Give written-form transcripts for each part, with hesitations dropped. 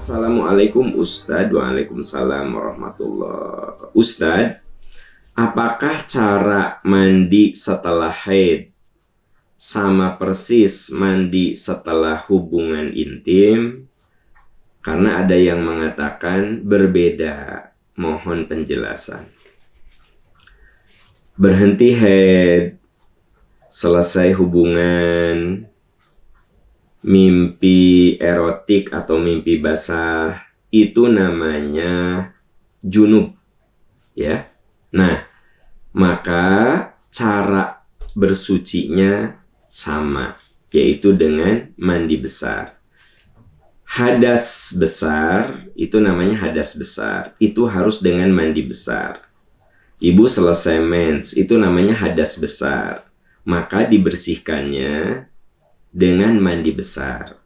Assalamualaikum Ustadz. Waalaikumsalam warahmatullah. Ustadz, apakah cara mandi setelah haid sama persis mandi setelah hubungan intim? Karena ada yang mengatakan berbeda. Mohon penjelasan. Berhenti haid, selesai hubungan, mimpi erotik atau mimpi basah, itu namanya junub, ya. Nah, maka cara bersucinya sama, yaitu dengan mandi besar. Hadas besar, itu namanya hadas besar, itu harus dengan mandi besar. Ibu selesai mens, itu namanya hadas besar, maka dibersihkannya dengan mandi besar.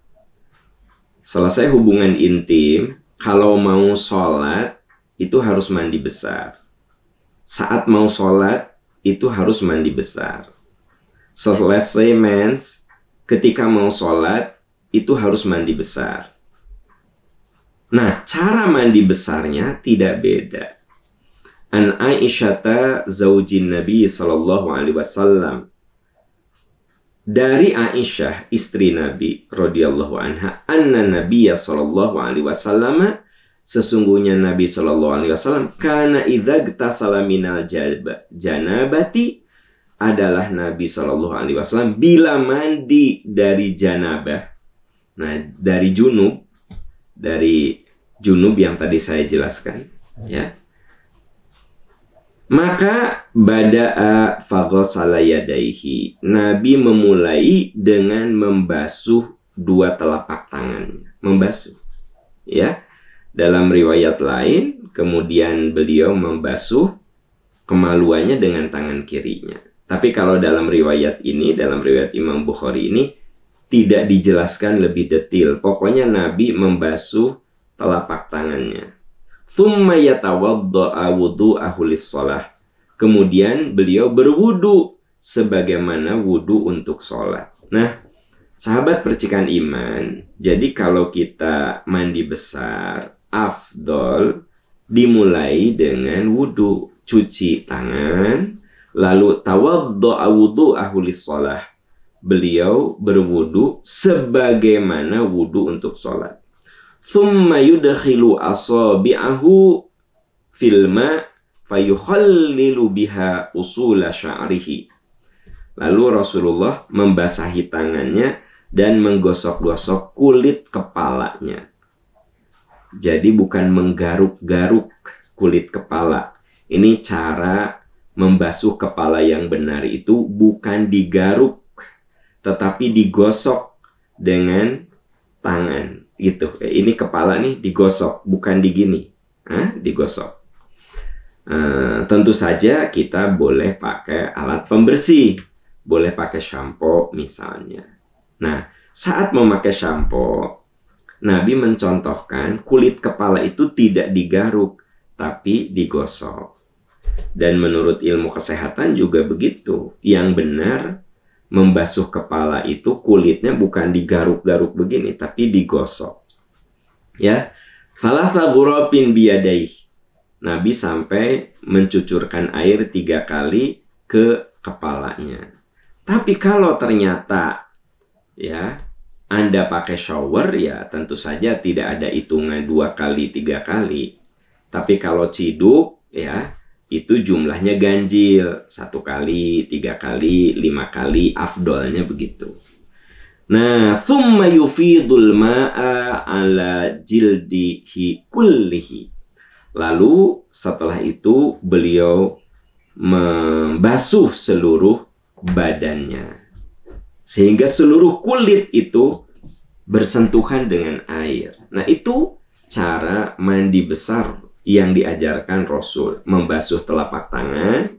Selesai hubungan intim, kalau mau sholat, itu harus mandi besar. Saat mau sholat, itu harus mandi besar. Selesai mens, ketika mau sholat, itu harus mandi besar. Nah, cara mandi besarnya tidak beda. An Aisyata zaujin Nabi sallallahu alaihi wasallam. Dari Aisyah istri Nabi radhiyallahu anha, anna Nabiyya sallallahu alaihi wasallam, sesungguhnya Nabi sallallahu alaihi wasallam kana idza gtasala minal janabati, adalah Nabi sallallahu alaihi wasallam bila mandi dari janabah. Nah, dari junub yang tadi saya jelaskan, ya. Maka bada'a faghsala yadaihi. Nabi memulai dengan membasuh dua telapak tangannya. Membasuh. Ya. Dalam riwayat lain, kemudian beliau membasuh kemaluannya dengan tangan kirinya. Tapi kalau dalam riwayat ini, dalam riwayat Imam Bukhari ini, tidak dijelaskan lebih detail. Pokoknya Nabi membasuh telapak tangannya. Thumma yatawadda'a wudu'ahu lis-shalah. Kemudian beliau berwudu sebagaimana wudu untuk sholat. Nah, sahabat percikan iman, jadi kalau kita mandi besar, afdol dimulai dengan wudu. Cuci tangan, lalu tawadda'a wudu'ahu lis-shalah. Beliau berwudu sebagaimana wudu untuk sholat. Thumma yudkhilu asabi'ahu fil ma' fayukhallilu biha usula sya'rihi. Lalu Rasulullah membasahi tangannya dan menggosok-gosok kulit kepalanya. Jadi bukan menggaruk-garuk kulit kepala. Ini cara membasuh kepala yang benar, itu bukan digaruk, tetapi digosok dengan tangan. Gitu. Ini kepala nih digosok, bukan digini. Digosok. Tentu saja kita boleh pakai alat pembersih. Boleh pakai shampoo misalnya. Nah, saat memakai shampoo, Nabi mencontohkan kulit kepala itu tidak digaruk, tapi digosok. Dan menurut ilmu kesehatan juga begitu. Yang benar membasuh kepala itu kulitnya bukan digaruk-garuk begini, tapi digosok. Ya, salasa ghurafin biyadaih. Nabi sampai mencucurkan air 3 kali ke kepalanya. Tapi kalau ternyata ya Anda pakai shower, ya tentu saja tidak ada hitungan 2 kali, 3 kali. Tapi kalau ciduk, ya itu jumlahnya ganjil, 1 kali, 3 kali, 5 kali, afdolnya begitu. Nah, thumma yufidul ma'a ala jildihi kullihi. Lalu setelah itu beliau membasuh seluruh badannya, sehingga seluruh kulit itu bersentuhan dengan air. Nah, itu cara mandi besar yang diajarkan Rasul. Membasuh telapak tangan,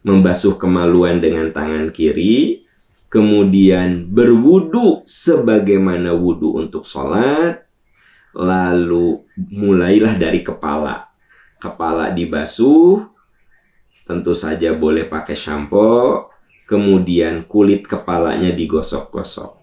membasuh kemaluan dengan tangan kiri, kemudian berwudu sebagaimana wudu untuk sholat, lalu mulailah dari kepala. Kepala dibasuh, tentu saja boleh pakai shampoo, kemudian kulit kepalanya digosok-gosok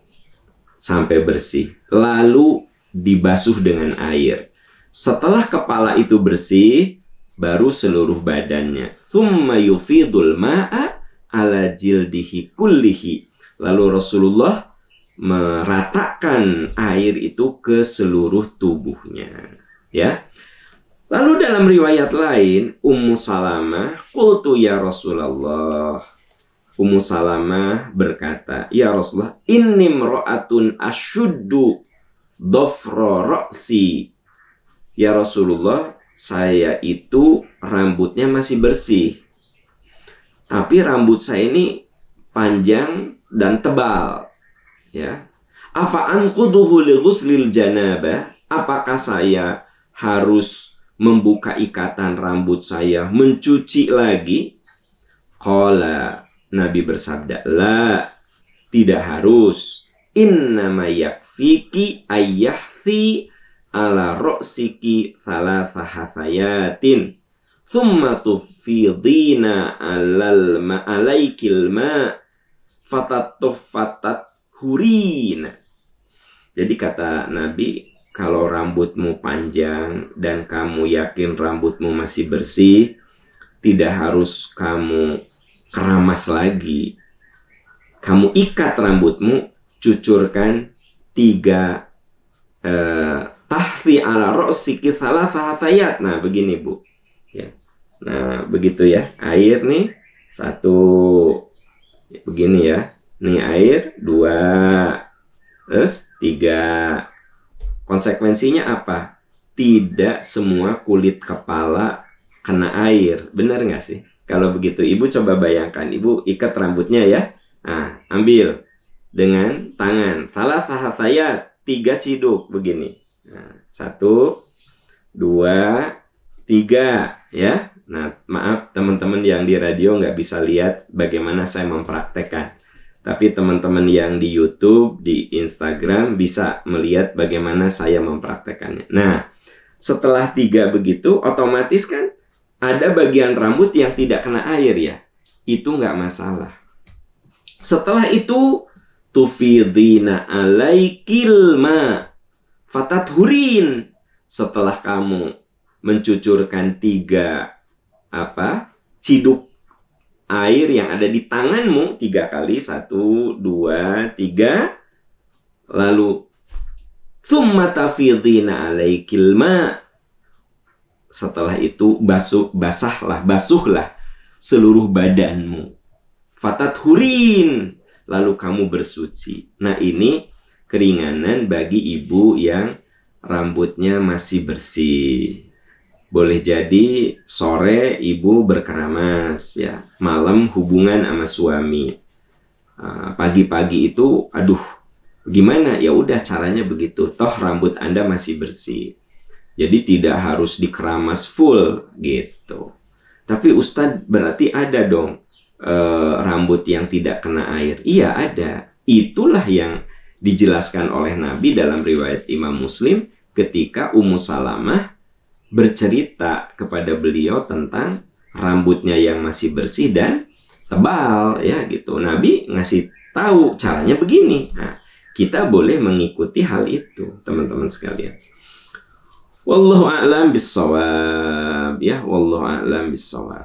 sampai bersih. Lalu dibasuh dengan air. Setelah kepala itu bersih, baru seluruh badannya. Thumma yufidul ma'a ala jildihi kullihi. Lalu Rasulullah meratakan air itu ke seluruh tubuhnya. Ya. Lalu dalam riwayat lain, Ummu Salamah, qultu ya Rasulullah. Ummu Salamah berkata, ya Rasulullah, inni mra'atun asyuddu dhafra ra'si. Ya Rasulullah, saya itu rambutnya masih bersih. Tapi rambut saya ini panjang dan tebal. Ya. Afa anquduhu li ghuslil janabah? Apakah saya harus membuka ikatan rambut saya, mencuci lagi? Qala, Nabi bersabda, la, tidak harus. Innama yakfiki ayyahthi ala ro'siki thalatha hasayatin thumma tufidina alaikil ma fatat hurina. Jadi kata Nabi, kalau rambutmu panjang dan kamu yakin rambutmu masih bersih, tidak harus kamu keramas lagi. Kamu ikat rambutmu, cucurkan 3 tahfi ala ro'siki thalatha hasayat. Nah, begini Bu. Ya. Nah, begitu ya. Air nih 1. Begini ya. Nih air 2. Terus 3. Konsekuensinya apa? Tidak semua kulit kepala kena air. Benar nggak sih? Kalau begitu, Ibu coba bayangkan. Ibu ikat rambutnya ya. Nah, ambil dengan tangan. Thalatha hasayat. 3 ciduk begini. Nah, 1, 2, 3 ya. Nah, maaf teman-teman yang di radio nggak bisa lihat bagaimana saya mempraktekkan. Tapi teman-teman yang di YouTube, di Instagram bisa melihat bagaimana saya mempraktekannya. Nah, setelah 3 begitu, otomatis kan ada bagian rambut yang tidak kena air ya. Itu nggak masalah. Setelah itu, tufidina alaikil ma fatathurin. Setelah kamu mencucurkan 3 ciduk air yang ada di tanganmu 3 kali, 1, 2, 3, lalu thumma tafidina alaikil ma. Setelah itu basuhlah seluruh badanmu. Fatathurin, lalu kamu bersuci. Nah, ini keringanan bagi ibu yang rambutnya masih bersih. Boleh jadi sore ibu berkeramas ya, malam hubungan sama suami. Pagi-pagi itu aduh, gimana? Ya udah caranya begitu. Toh rambut Anda masih bersih. Jadi tidak harus dikeramas full gitu. Tapi Ustadz, berarti ada dong rambut yang tidak kena air. Iya ada. Itulah yang dijelaskan oleh Nabi dalam riwayat Imam Muslim ketika Ummu Salamah bercerita kepada beliau tentang rambutnya yang masih bersih dan tebal ya gitu. Nabi ngasih tahu caranya begini. Nah, kita boleh mengikuti hal itu, teman-teman sekalian. Wallahu a'lam bissawab ya, wallahu a'lam bissawab.